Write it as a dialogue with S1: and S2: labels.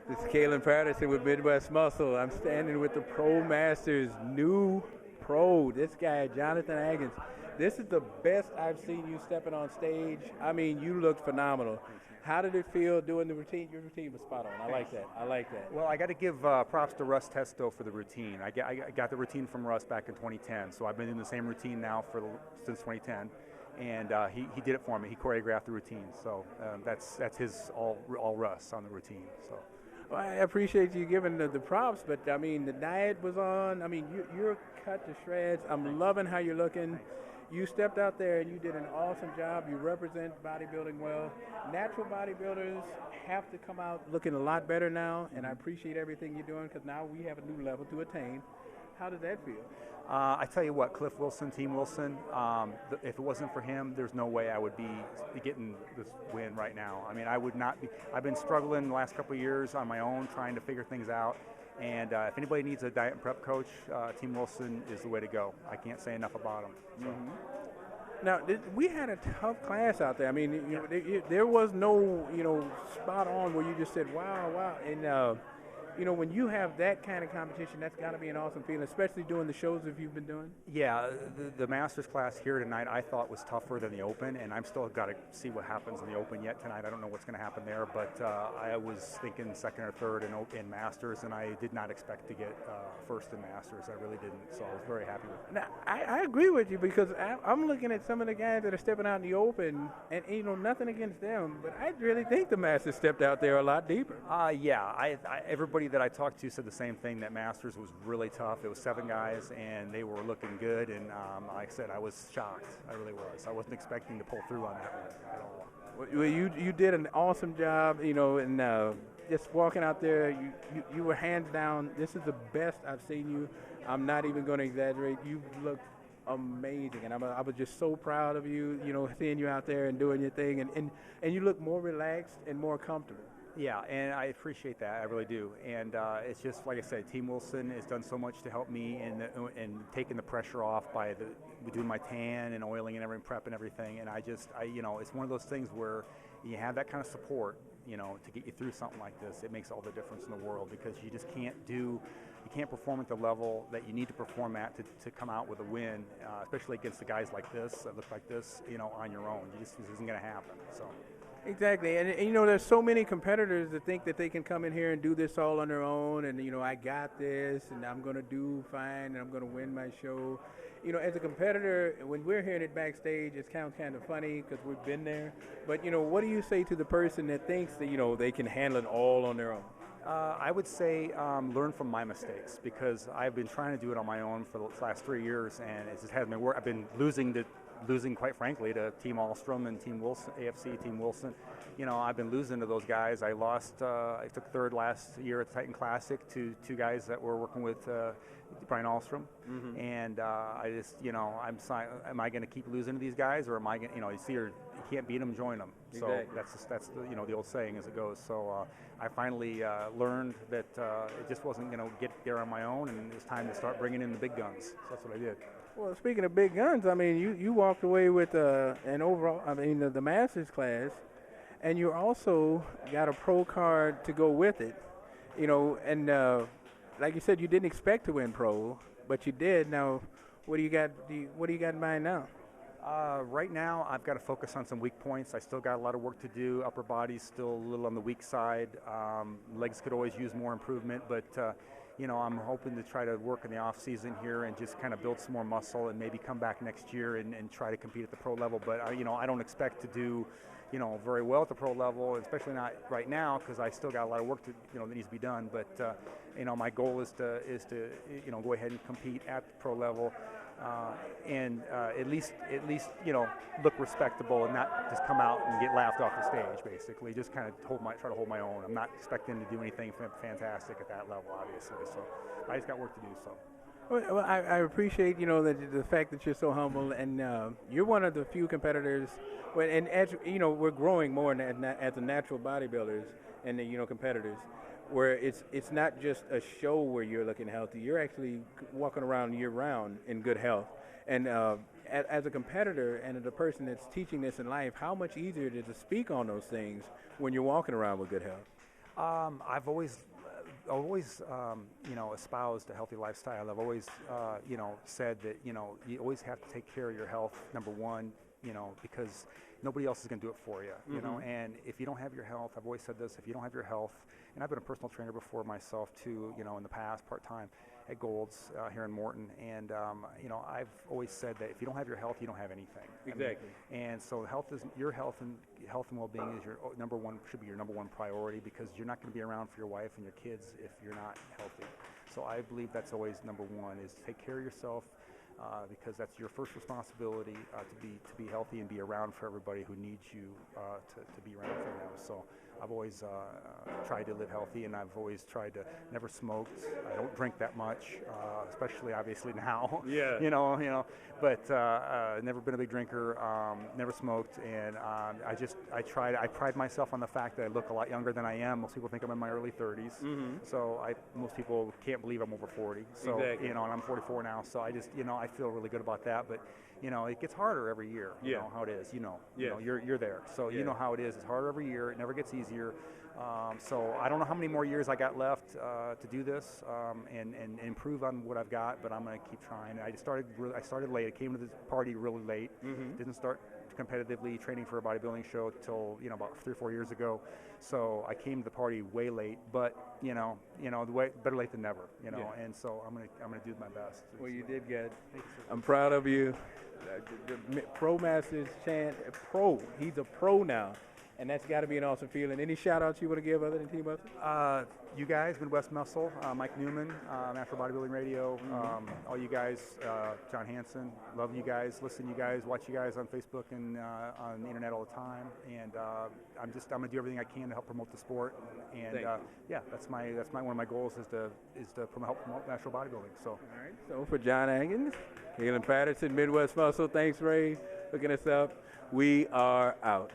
S1: This is Kalen Patterson with Midwest Muscle. I'm standing with the Pro Masters new pro. This guy, Jonathon Aggen. This is the best I've seen you stepping on stage. I mean, you looked phenomenal. How did it feel doing the routine? Your routine was spot on. I like that. I like that.
S2: Well, I got to give props to Russ Testo for the routine. I got the routine from Russ back in 2010, so I've been in the same routine now since 2010, and he did it for me. He choreographed the routine, so that's his all Russ on the routine. So.
S1: Well, I appreciate you giving the props, but I mean, the diet was on. I mean, you're cut to shreds. I'm loving how you're looking. You stepped out there and you did an awesome job. You represent bodybuilding well. Natural bodybuilders have to come out looking a lot better now, and I appreciate everything you're doing because now we have a new level to attain. How does that feel?
S2: I tell you what, Cliff Wilson, Team Wilson, if it wasn't for him, there's no way I would be getting this win right now. I mean, I would not be. I've been struggling the last couple of years on my own, trying to figure things out. And if anybody needs a diet and prep coach, Team Wilson is the way to go. I can't say enough about him. So.
S1: Mm-hmm. Now, we had a tough class out there. I mean, there was no, spot on where you just said, wow. And, when you have that kind of competition, that's got to be an awesome feeling, especially doing the shows that you've been doing.
S2: Yeah, the Masters class here tonight I thought was tougher than the Open, and I'm still got to see what happens in the Open yet tonight. I don't know what's going to happen there, but I was thinking second or third in Masters, and I did not expect to get first in Masters. I really didn't, so I was very happy with it.
S1: Now, I agree with you because I'm looking at some of the guys that are stepping out in the Open, and nothing against them, but I really think the Masters stepped out there a lot deeper.
S2: Yeah, everybody that I talked to said the same thing, that Masters was really tough. It was 7 guys, and they were looking good, and like I said, I was shocked. I really was. I wasn't expecting to pull through on that one at all.
S1: Well, you did an awesome job, and just walking out there, you were hands down, this is the best I've seen you. I'm not even going to exaggerate. You looked amazing, and I was just so proud of you, seeing you out there and doing your thing, and you look more relaxed and more comfortable.
S2: Yeah, and I appreciate that. I really do. And it's just like I said, Team Wilson has done so much to help me in taking the pressure off by doing my tan and oiling and everything, prep and everything. And it's one of those things where you have that kind of support, to get you through something like this. It makes all the difference in the world because you just you can't perform at the level that you need to perform at to come out with a win, especially against the guys like this that look like this, on your own. This isn't going to happen. So.
S1: Exactly, and there's so many competitors that think that they can come in here and do this all on their own, and I got this, and I'm going to do fine, and I'm going to win my show. As a competitor, when we're hearing it backstage, it's kind of funny because we've been there. But what do you say to the person that thinks that they can handle it all on their own?
S2: I would say learn from my mistakes because I've been trying to do it on my own for the last 3 years, and it just hasn't been work. I've been losing, quite frankly, to Team Ahlstrom and Team Wilson, AFC Team Wilson. I've been losing to those guys. I lost. I took third last year at the Titan Classic to 2 guys that were working with Brian Ahlstrom, and I just, am I going to keep losing to these guys, or am I going? You can't beat them, join them. So
S1: exactly.
S2: that's the old saying as it goes. So I finally learned that it just wasn't going to get there on my own, and it was time to start bringing in the big guns. So that's what I did.
S1: Well, speaking of big guns, I mean, you walked away with an overall, the Masters class, and you also got a pro card to go with it, and like you said, you didn't expect to win pro, but you did. Now, what do you got? What do you got in mind now?
S2: Right now, I've got to focus on some weak points. I still got a lot of work to do. Upper body's still a little on the weak side. Legs could always use more improvement, but I'm hoping to try to work in the off season here and just kind of build some more muscle and maybe come back next year and try to compete at the pro level. But I don't expect to do very well at the pro level, especially not right now because I still got a lot of work to that needs to be done. But my goal is to go ahead and compete at the pro level. And at least look respectable and not just come out and get laughed off the stage. Basically, just kind of try to hold my own. I'm not expecting to do anything fantastic at that level, obviously. So I just got work to do. So.
S1: Well, I appreciate the fact that you're so humble, and you're one of the few competitors. And as we're growing more as the natural bodybuilders and the competitors, where it's not just a show where you're looking healthy. You're actually walking around year-round in good health. And as a competitor and as a person that's teaching this in life, how much easier it is to speak on those things when you're walking around with good health?
S2: I've always espoused a healthy lifestyle. I've always, said that, you always have to take care of your health, number one, because nobody else is going to do it for you, you know, and if you don't have your health, I've always said this, if you don't have your health, and I've been a personal trainer before myself too, in the past, part-time at Gold's here in Morton, and, I've always said that if you don't have your health, you don't have anything.
S1: Exactly.
S2: And so your health and well-being is should be your number one priority, because you're not going to be around for your wife and your kids if you're not healthy. So I believe that's always number one, is take care of yourself, because that's your first responsibility, to be healthy and be around for everybody who needs you to be around for them. So I've always tried to live healthy, and I've always tried to never smoked. I don't drink that much, especially obviously now.
S1: Yeah.
S2: But never been a big drinker. Never smoked, and I pride myself on the fact that I look a lot younger than I am. Most people think I'm in my early 30s. So most people can't believe I'm over 40. So
S1: exactly.
S2: and I'm 44 now. So I just I feel really good about that. But it gets harder every year. You know how it is. You're there. So you know how it is. It's harder every year. It never gets easier. So I don't know how many more years I got left to do this and improve on what I've got, but I'm going to keep trying. I started late. I came to this party really late. Didn't start competitively training for a bodybuilding show till about 3 or 4 years ago. So I came to the party way late, but better late than never. And so I'm gonna do my best.
S1: Well, you did good. I'm proud of you. The Pro Masters chant, pro. He's a pro now. And that's got to be an awesome feeling. Any shout-outs you want to give other than Team Buster?
S2: You guys, Midwest Muscle, Mike Newman, Natural Bodybuilding Radio, all you guys, John Hansen, love you guys, listen to you guys, watch you guys on Facebook and on the internet all the time. And I'm going to do everything I can to help promote the sport. And that's one of my goals is to help promote natural bodybuilding. So. All
S1: right. So for John Aggen, Galen Patterson, Midwest Muscle, thanks Ray, hooking us up. We are out.